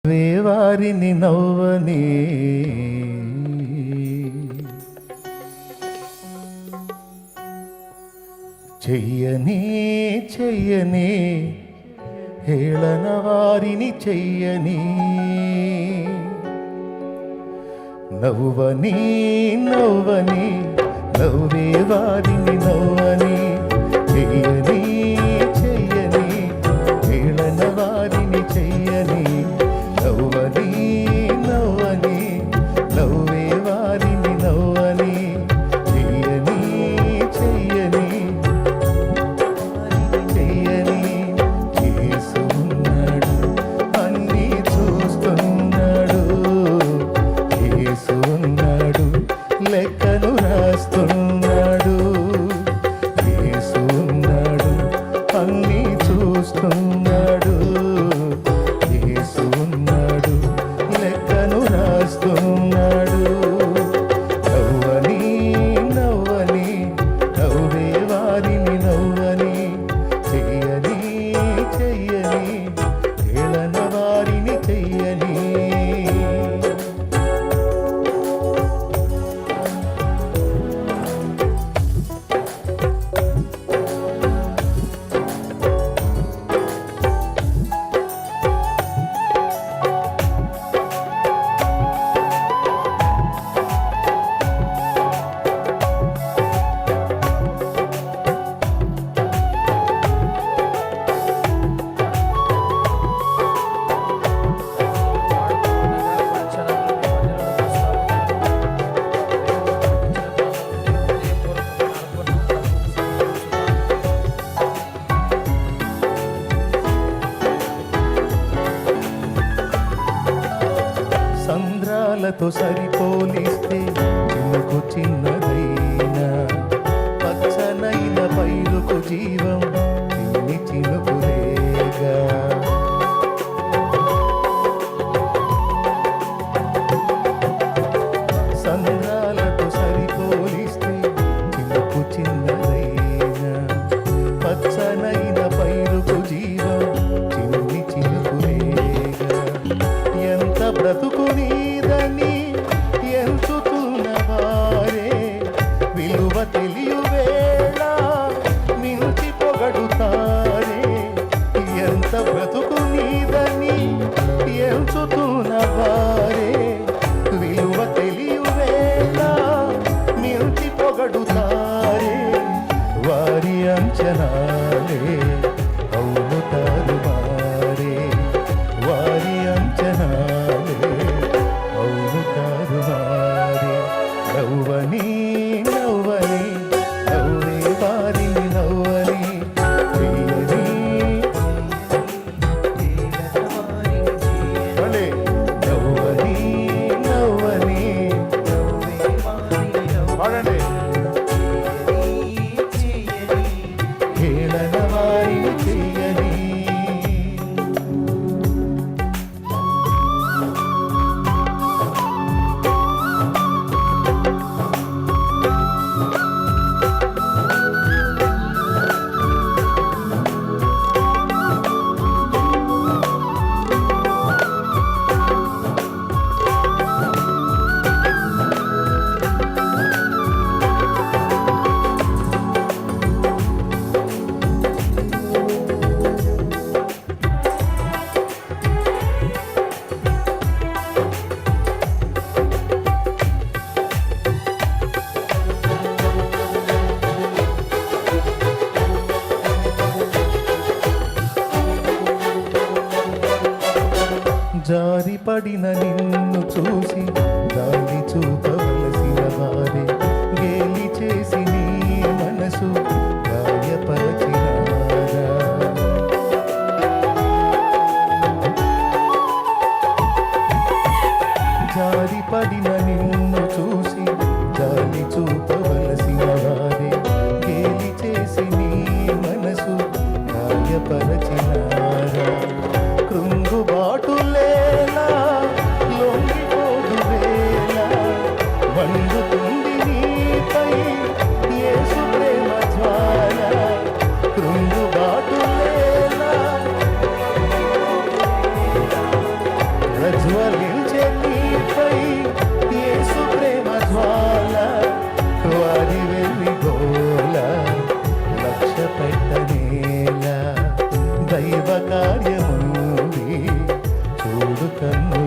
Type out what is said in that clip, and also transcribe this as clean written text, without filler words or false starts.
వారిని నవ్వని చెయ్యని చెయ్యని హేళన వారిని చెయ్యని నవ్వని నవ్వని నవ్వే వారిని నవ్వని చెయ్యని చెయ్యని హేళన వారిని చెయ్యని నవ్వని నవ్వని నవ్వే వారిని నవ్వని చెయ్యని చెయ్యని చెయ్యని యేసు ఉన్నాడు అన్నీ చూస్తున్నాడు యేసు ఉన్నాడు లెక్కను రాస్తున్నాడు యేసు ఉన్నాడు అన్నీ చూస్తున్నాడు యేసు ఉన్నాడు లెక్కను రాస్తున్నాడు నవ్వని నవ్వని నవ్వే వారిని నవ్వని చెయ్యని చెయ్యని హేళన వారిని చెయ్యని సంద్రాలతో సరిపోలిస్తే చినుకు చిన్నదైనా పచ్చనైన పైరుకు జీవం చిన్ని చినుకులేగా సంద్రాలతో సరిపోలిస్తే చినుకు చిన్నదైనా పచ్చనైన పైరుకు జీవం చిన్ని చినుకులేగా ఎంత బ్రతుకు నీదని ఎంచుతున్న వారే విలువ తెలియ వేళ మించి పొగడుతారే ఎంత బ్రతుకు నీదని ఎంచుతున్న వారే విలువ తెలియ వేళ మించి పొగడుతారే వారి అంచనాలే అవుతారు వారే వారి అంచనాలే అవుతారు వారే నవ్వని నవ్వని నవ్వే వారిని నవ్వని చెయ్యని భలే నవ్వని నవ్వని పాడండి హేళన వారిని చెయ్యని జారి పడిన నిన్ను చూసి గాలి చూపవలసిన వారే గేలి చేసి నీ మనసు గాయపరచినారా జారి పడిన నిన్ను చూసి గాలి చూపవలసిన వారే గేలి చేసి నీ మనసు గాయపరచినారా కృంగుబాటులేలా లొంగిపోదు వేళ వండుతుంది నీపై యేసు ప్రేమ జ్వాల కృంగుబాటులేలా కన్ను